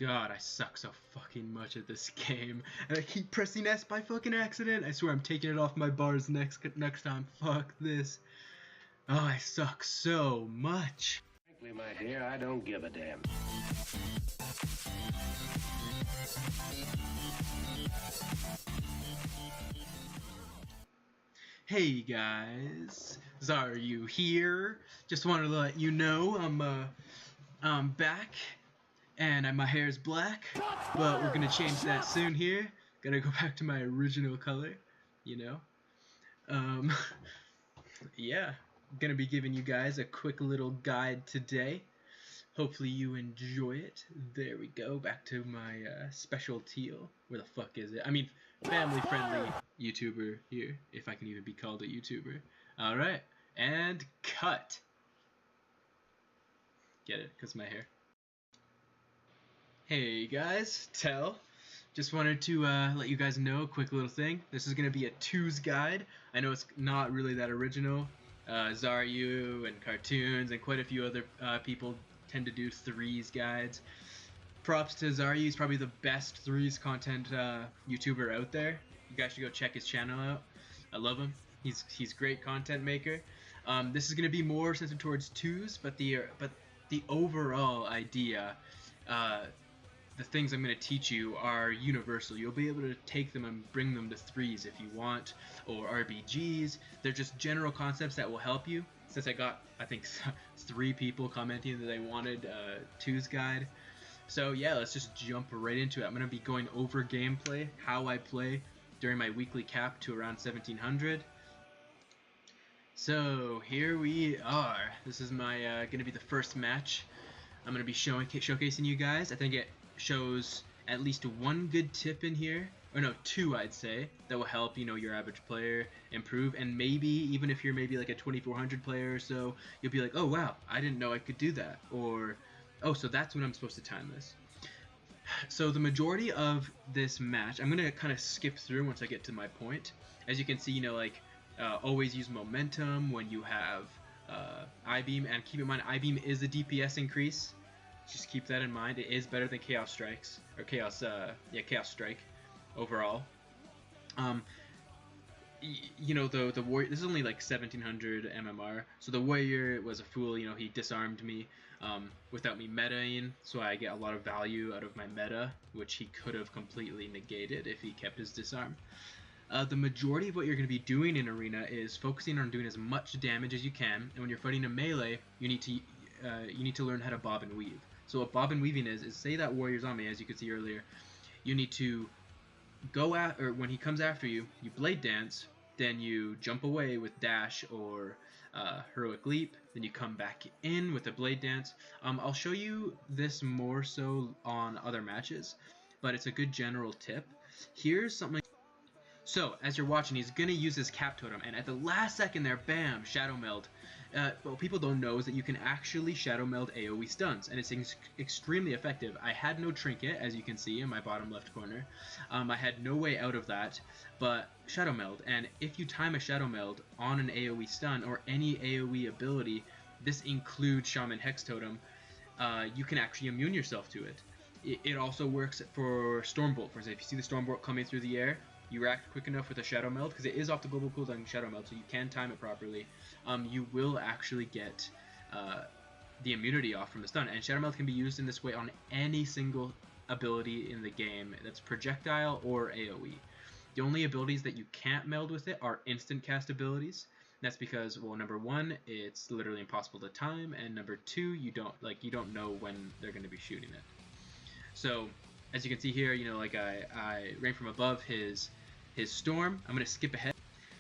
God, I suck so fucking much at this game. And I keep pressing S by fucking accident. I swear I'm taking it off my bars next time. Fuck this. Oh, I suck so much. Frankly, my dear, I don't give a damn. Hey guys, Zaryu here. Just wanted to let you know I'm back, and my hair is black, but we're gonna change that soon here. Gotta go back to my original color, you know. Yeah, gonna be giving you guys a quick little guide today. Hopefully you enjoy it. There we go, back to my special teal. Where the fuck is it? I mean, family-friendly YouTuber here, if I can even be called a YouTuber. Alright, and cut! Get it? Because my hair. Hey guys, Tel. Just wanted to let you guys know a quick little thing. This is going to be a 2's guide. I know it's not really that original. Zaryu and cartoons and quite a few other people tend to do 3's guides. Props to Zaryu, he's probably the best 3's content YouTuber out there. You guys should go check his channel out. I love him. He's great content maker. This is going to be more centered towards 2's, but the overall idea, the things I'm going to teach you are universal. You'll be able to take them and bring them to 3's if you want, or RBGs. They're just general concepts that will help you. Since I got, I think, 3 people commenting that they wanted 2's guide. So yeah, let's just jump right into it. I'm going to be going over gameplay, how I play during my weekly cap to around 1700. So here we are. This is my going to be the first match. I'm going to be showcasing you guys. I think it shows at least one good tip in here, or no, 2 I'd say, that will help, you know, your average player improve. And maybe even if you're maybe like a 2400 player or so, you'll be like, oh wow, I didn't know I could do that, or oh, so that's when I'm supposed to time this. So the majority of this match, I'm gonna kind of skip through once I get to my point. As you can see, you know, like always use momentum when you have I-beam, and keep in mind I-beam is a DPS increase. Just keep that in mind. It is better than Chaos Strikes, or Chaos Strike overall. You know, the warrior, this is only like 1700 MMR, so the warrior was a fool. You know, he disarmed me without me metaing, so I get a lot of value out of my meta, which he could have completely negated if he kept his disarm. The majority of what you're going to be doing in Arena is focusing on doing as much damage as you can, and when you're fighting a melee, you need to learn how to bob and weave. So what bob and weaving is say that warrior's on me, as you could see earlier, you need to go at, or when he comes after you, you blade dance, then you jump away with dash or heroic leap, then you come back in with a blade dance. I'll show you this more so on other matches, but it's a good general tip. Here's something. So, as you're watching, he's going to use his cap totem, and at the last second there, bam, shadow meld. What people don't know is that you can actually shadow meld AoE stuns, and it's extremely effective. I had no trinket, as you can see in my bottom left corner. I had no way out of that, but shadow meld, and if you time a shadow meld on an AoE stun or any AoE ability, this includes Shaman Hex Totem, you can actually immune yourself to it. It also works for Stormbolt, for example. If you see the Stormbolt coming through the air, you react quick enough with a Shadow Meld, because it is off the global cooldown Shadow Meld, so you can time it properly. You will actually get the immunity off from the stun, and Shadow Meld can be used in this way on any single ability in the game that's projectile or AoE. The only abilities that you can't meld with it are instant cast abilities. That's because, well, number one, it's literally impossible to time, and number two, you don't know when they're going to be shooting it. So, as you can see here, you know, like I ran from above his storm. I'm going to skip ahead.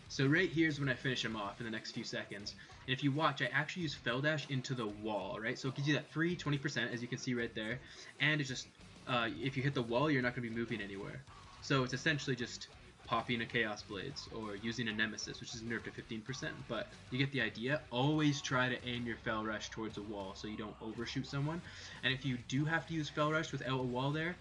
So right here is when I finish him off in the next few seconds. And if you watch, I actually use Fell Dash into the wall, right? So it gives you that free 20%, as you can see right there. And it's just, if you hit the wall, you're not going to be moving anywhere. So it's essentially just popping a Chaos Blades or using a Nemesis, which is nerfed to 15%. But you get the idea. Always try to aim your Fell Rush towards a wall so you don't overshoot someone. And if you do have to use Fell Rush without a wall there,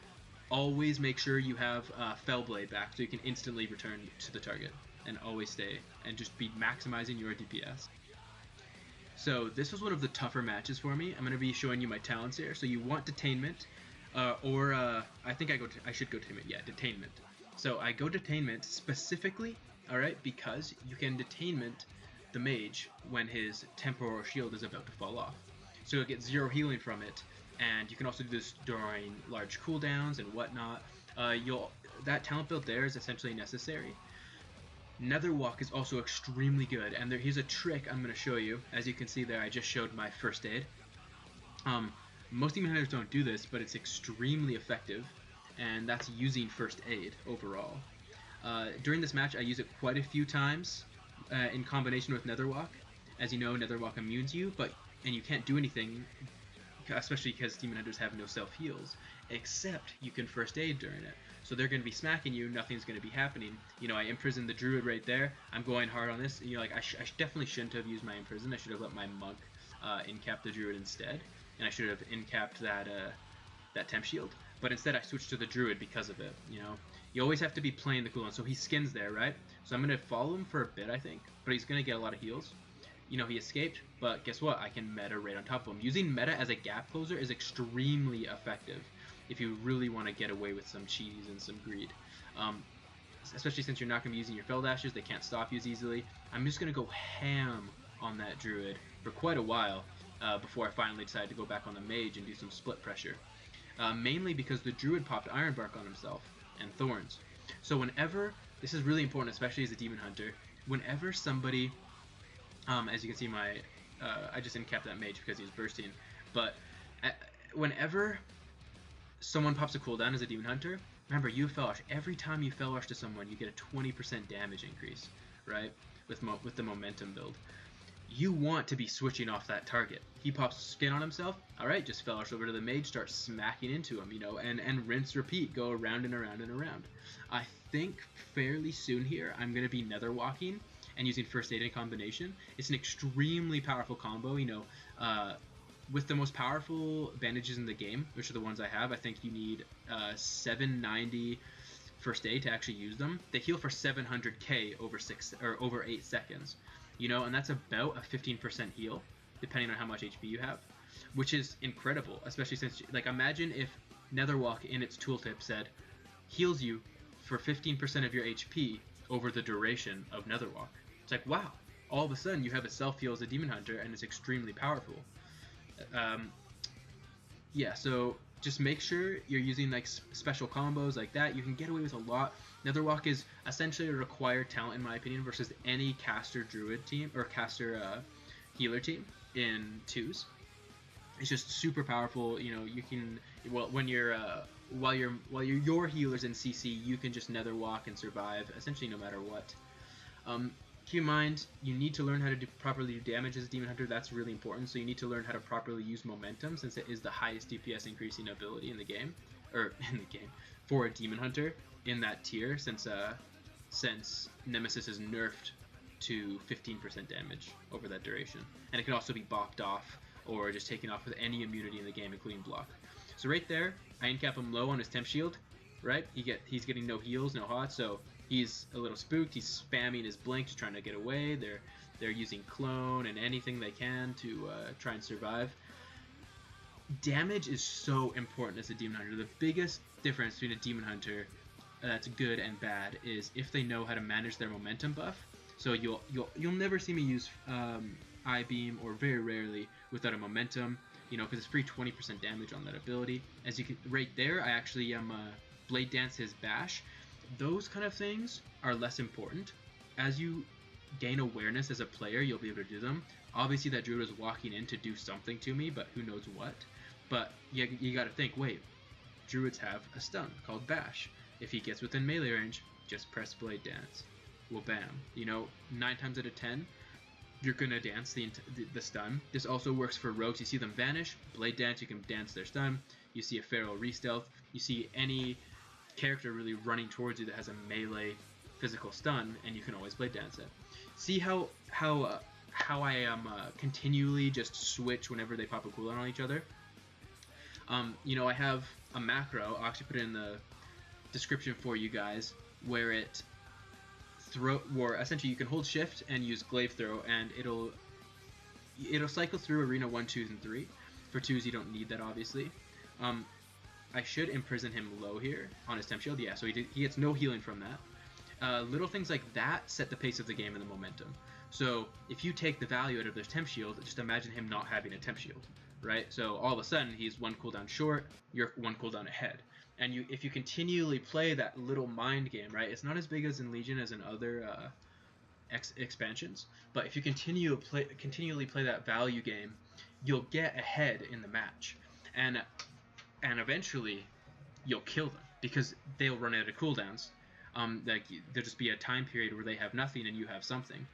always make sure you have Fell Blade back so you can instantly return to the target. And always stay and just be maximizing your DPS. So this was one of the tougher matches for me. I'm going to be showing you my talents here. So you want Detainment. I think I should go Detainment. Yeah, Detainment. So I go Detainment specifically, all right, because you can Detainment the mage when his temporal or shield is about to fall off. So you'll get 0 healing from it, and you can also do this during large cooldowns and whatnot. That talent build there is essentially necessary. Netherwalk is also extremely good, and here's a trick I'm going to show you. As you can see there, I just showed my first aid. Most demon hunters don't do this, but it's extremely effective, and that's using first aid overall. During this match, I use it quite a few times in combination with Netherwalk. As you know, Netherwalk immunes you, and you can't do anything, especially because demon hunters have no self heals, except you can first aid during it. So they're going to be smacking you, nothing's going to be happening. You know, I imprisoned the druid right there. I'm going hard on this. You know, like I definitely shouldn't have used my imprison. I should have let my monk incap the druid instead, and I should have incapped that temp shield. But instead, I switched to the druid because of it. You know, you always have to be playing the cooldown. So he skins there, right? So I'm going to follow him for a bit, I think, but he's going to get a lot of heals. You know, he escaped, but guess what? I can meta right on top of him. Using meta as a gap closer is extremely effective if you really want to get away with some cheese and some greed. Especially since you're not going to be using your Fel Dashes, they can't stop you as easily. I'm just going to go ham on that druid for quite a while before I finally decide to go back on the mage and do some split pressure. Mainly because the druid popped Iron Bark on himself and Thorns. So whenever, this is really important, especially as a demon hunter, whenever somebody, as you can see, I just incapped that mage because he was bursting, but whenever someone pops a cooldown as a demon hunter, remember, you Fel Rush. Every time you Fel Rush to someone, you get a 20% damage increase, right? With the momentum build. You want to be switching off that target. He pops skin on himself, alright, just Fel Rush over to the mage, start smacking into him, you know, and rinse, repeat, go around and around and around. I think fairly soon here, I'm going to be Netherwalking and using first aid in combination. It's an extremely powerful combo, you know, with the most powerful bandages in the game, which are the ones I have. I think you need 790 first aid to actually use them. They heal for 700k over 8 seconds, you know, and that's about a 15% heal, depending on how much HP you have, which is incredible, especially since, like, imagine if Netherwalk in its tooltip said, heals you for 15% of your HP over the duration of Netherwalk. It's like, wow, all of a sudden you have a self-heal as a demon hunter, and it's extremely powerful. Yeah, so just make sure you're using like special combos like that. You can get away with a lot. Netherwalk is essentially a required talent in my opinion versus any caster druid team or caster healer team in 2's. It's just super powerful. You know, you can when you're while your healers in CC, you can just Netherwalk and survive essentially no matter what. Keep in mind, you need to learn how to properly do damage as a demon hunter. That's really important. So you need to learn how to properly use momentum, since it is the highest DPS increasing ability in the game, for a demon hunter in that tier. Since Nemesis is nerfed to 15% damage over that duration, and it can also be balked off or just taken off with any immunity in the game, including block. So right there, I incap him low on his temp shield. Right, he's getting no heals, no hot, so he's a little spooked. He's spamming his blink, just trying to get away. They're using clone and anything they can to try and survive. Damage is so important as a demon hunter. The biggest difference between a demon hunter that's good and bad is if they know how to manage their momentum buff. So you'll never see me use I-beam, or very rarely, without a momentum. You know, because it's free 20% damage on that ability. As you can right there, I actually Blade Dance his bash. Those kind of things are less important. As you gain awareness as a player, you'll be able to do them. Obviously, that druid was walking in to do something to me, but who knows what. But you got to think, wait, druids have a stun called bash. If he gets within melee range, just press Blade Dance. Well, bam. You know, 9 times out of 10, you're gonna dance the stun. This also works for rogues. You see them vanish, Blade Dance, you can dance their stun. You see a Pharaoh re-stealth. You see any character really running towards you that has a melee physical stun, and you can always Blade Dance it. See how I am continually just switch whenever they pop a cooldown on each other. You know, I have a macro. I'll actually put it in the description for you guys, where essentially you can hold shift and use glaive throw, and it'll cycle through arena 1, 2, and 3. For 2's, you don't need that, obviously. I should imprison him low here on his temp shield. Yeah, so he gets no healing from that. Little things like that set the pace of the game and the momentum. So if you take the value out of their temp shield, just imagine him not having a temp shield, right? So all of a sudden he's 1 cooldown short, you're 1 cooldown ahead. And if you continually play that little mind game, right? It's not as big as in Legion as in other expansions, but if you continually play that value game, you'll get ahead in the match, and eventually you'll kill them because they'll run out of cooldowns. Like there'll just be a time period where they have nothing and you have something.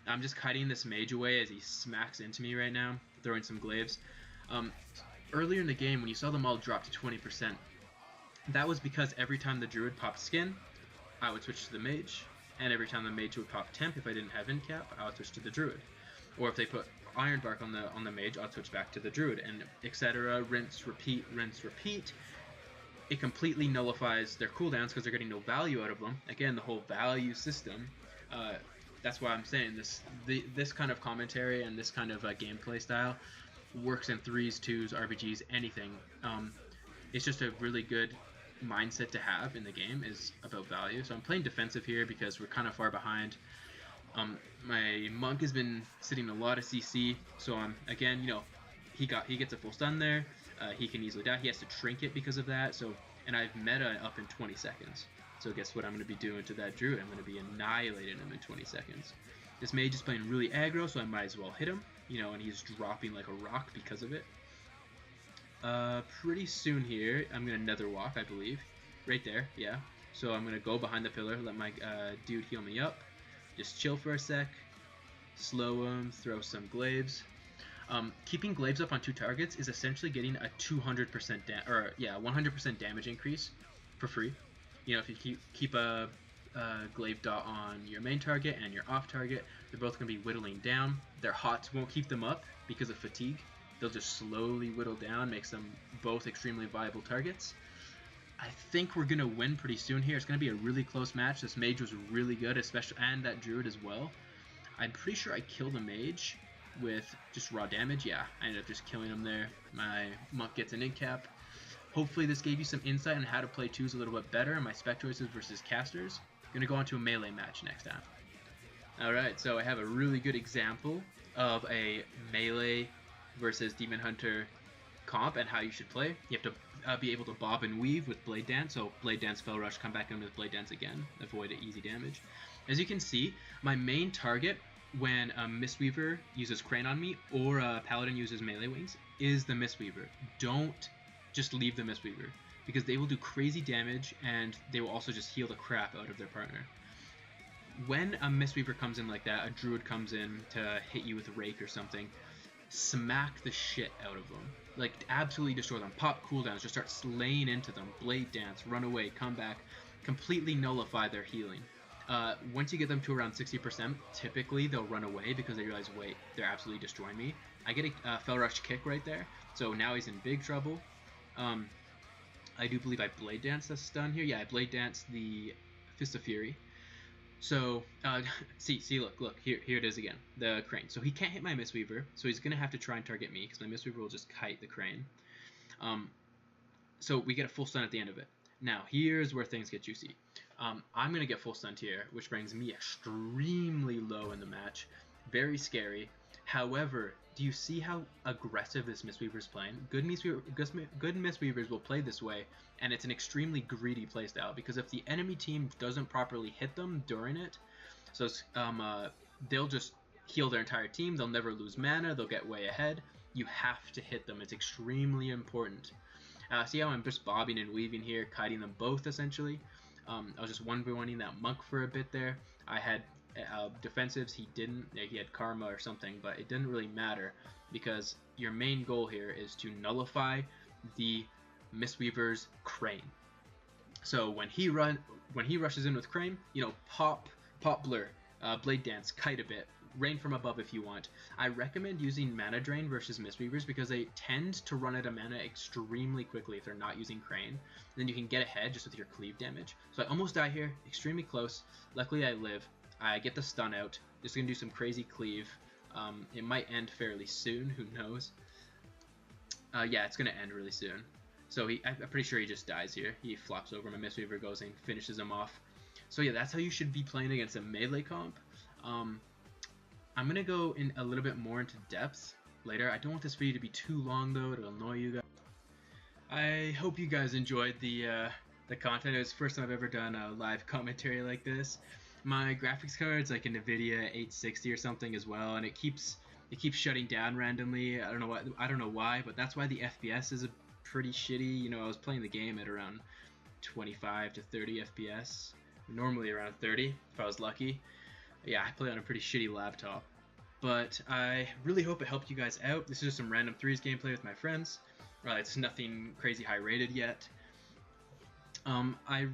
I'm just kiting this mage away as he smacks into me right now, throwing some glaives. Earlier in the game, when you saw them all drop to 20%, that was because every time the druid popped skin, I would switch to the mage, and every time the mage would pop temp, if I didn't have incap, I would switch to the druid. Or if they put iron bark on the mage, I'd switch back to the druid, and etc. Rinse, repeat, rinse, repeat. It completely nullifies their cooldowns because they're getting no value out of them. Again, the whole value system. That's why I'm saying this kind of commentary and this kind of gameplay style works in 3's, 2's, RPGs, anything. It's just a really good mindset to have in the game is about value. So I'm playing defensive here because we're kind of far behind. My monk has been sitting a lot of CC, so again, you know, he gets a full stun there. He can easily die. He has to trinket because of that. So, and I've meta up in 20 seconds. So guess what I'm going to be doing to that druid? I'm going to be annihilating him in 20 seconds. This mage is playing really aggro, so I might as well hit him. You know, and he's dropping like a rock because of it. Pretty soon here, I'm going to nether walk, I believe. Right there, yeah. So I'm going to go behind the pillar, let my dude heal me up. Just chill for a sec. Slow him, throw some glaives. Keeping glaives up on 2 targets is essentially getting a 100% damage increase for free. You know, if you keep a glaive dot on your main target and your off target, they're both going to be whittling down. Their hots won't keep them up because of fatigue. They'll just slowly whittle down, makes them both extremely viable targets. I think we're going to win pretty soon here. It's going to be a really close match. This mage was really good, especially, and that druid as well. I'm pretty sure I killed a mage with just raw damage. Yeah, I ended up just killing him there. My monk gets an incap. Hopefully this gave you some insight on how to play 2's a little bit better and my spec choices versus casters. I'm going to go on to a melee match next time. Alright, so I have a really good example of a melee versus Demon Hunter comp and how you should play. You have to be able to bob and weave with Blade Dance. So Blade Dance, Fell Rush, come back in with Blade Dance again. Avoid easy damage. As you can see, my main target when a Mistweaver uses Crane on me or a Paladin uses melee wings is the Mistweaver. Don't just leave the Mistweaver because they will do crazy damage and they will also just heal the crap out of their partner. When a Mistweaver comes in like that, a Druid comes in to hit you with a Rake or something, smack the shit out of them. Like, absolutely destroy them. Pop cooldowns, just start slaying into them. Blade Dance, run away, come back, completely nullify their healing. Once you get them to around 60%, typically they'll run away because they realize, wait, they're absolutely destroying me. I get a Fell Rush kick right there, so now he's in big trouble. I do believe I Blade Dance the stun here. Yeah, I Blade Dance the Fist of Fury. So, see, look, here it is again, the Crane. So he can't hit my Mistweaver, so he's going to have to try and target me, because my Mistweaver will just kite the Crane. So we get a full stun at the end of it. Now, here's where things get juicy. I'm going to get full stunned here, which brings me extremely low in the match. Very scary. However, do you see how aggressive this Mistweaver is playing? Good Mistweavers will play this way, and it's an extremely greedy playstyle, because if the enemy team doesn't properly hit them during it, so they'll just heal their entire team, they'll never lose mana, they'll get way ahead. You have to hit them. It's extremely important. See how I'm just bobbing and weaving here, kiting them both essentially. I was just 1v1ing that monk for a bit there. I had defensives, he didn't. He had karma or something, but it didn't really matter because your main goal here is to nullify the Mistweaver's Crane. So when he rushes in with Crane, you know, pop blur, Blade Dance, kite a bit, rain from above if you want. I recommend using Mana Drain versus Mistweavers because they tend to run out of mana extremely quickly if they're not using Crane. Then you can get ahead just with your cleave damage. So I almost die here, extremely close. Luckily I live. I get the stun out. Just gonna do some crazy cleave. It might end fairly soon, who knows. Yeah, it's gonna end really soon. So I'm pretty sure he just dies here. He flops over, my Mistweaver goes in, finishes him off. So yeah, that's how you should be playing against a melee comp. I'm going to go in a little bit more into depth later. I don't want this video to be too long though, it'll annoy you guys. I hope you guys enjoyed the content. It was the first time I've ever done a live commentary like this. My graphics card's like a NVIDIA 860 or something as well, and it keeps shutting down randomly. I don't know why, but that's why the FPS is pretty shitty. You know, I was playing the game at around 25 to 30 FPS, normally around 30 if I was lucky. Yeah, I play on a pretty shitty laptop, but I really hope it helped you guys out. This is just some random 3's gameplay with my friends. It's nothing crazy high rated yet. I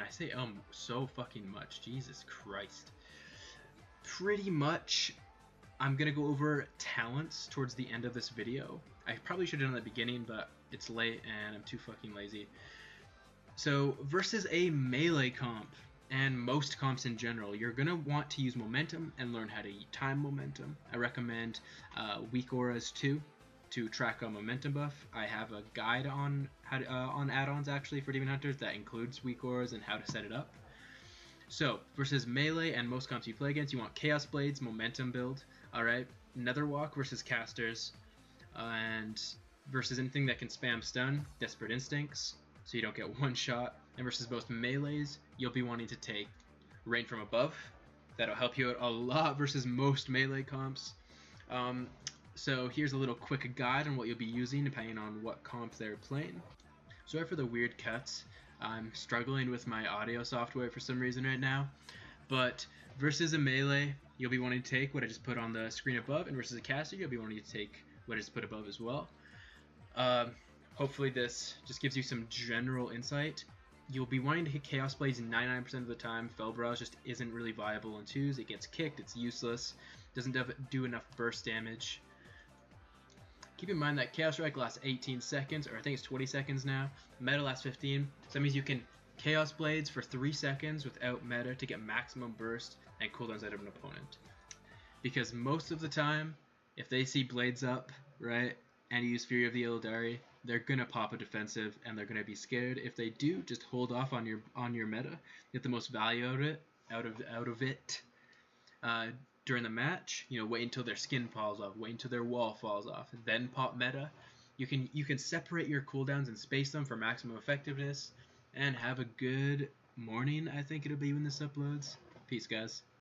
say so fucking much. Jesus Christ. Pretty much, I'm gonna go over talents towards the end of this video. I probably should have done it at the beginning, but it's late and I'm too fucking lazy. So, versus a melee comp, and most comps in general, you're gonna want to use momentum and learn how to time momentum. I recommend weak auras too, to track a momentum buff. I have a guide on how to, on add-ons actually for Demon Hunters that includes weak auras and how to set it up. So versus melee and most comps you play against, you want Chaos Blades momentum build. All right, Netherwalk versus casters, and versus anything that can spam stun, Desperate Instincts, so you don't get one shot. And versus most melees, you'll be wanting to take Rain from Above. That'll help you out a lot versus most melee comps. So here's a little quick guide on what you'll be using depending on what comps they're playing. Sorry for the weird cuts. I'm struggling with my audio software for some reason right now. But versus a melee, you'll be wanting to take what I just put on the screen above, and versus a caster, you'll be wanting to take what I just put above as well. Hopefully this just gives you some general insight. You'll be wanting to hit Chaos Blades 99% of the time. Felbraj just isn't really viable in 2's. It gets kicked, it's useless, doesn't do enough burst damage. Keep in mind that Chaos Strike lasts 18 seconds, or I think it's 20 seconds now. Meta lasts 15, so that means you can Chaos Blades for 3 seconds without meta to get maximum burst and cooldowns out of an opponent. Because most of the time, if they see Blades up, right, and you use Fury of the Illidari, they're gonna pop a defensive and they're gonna be scared. If they do, just hold off on your meta, get the most value out of it. During the match, you know, wait until their skin falls off, wait until their wall falls off, then pop meta. You can separate your cooldowns and space them for maximum effectiveness, and have a good morning. I think it'll be when this uploads. Peace, guys.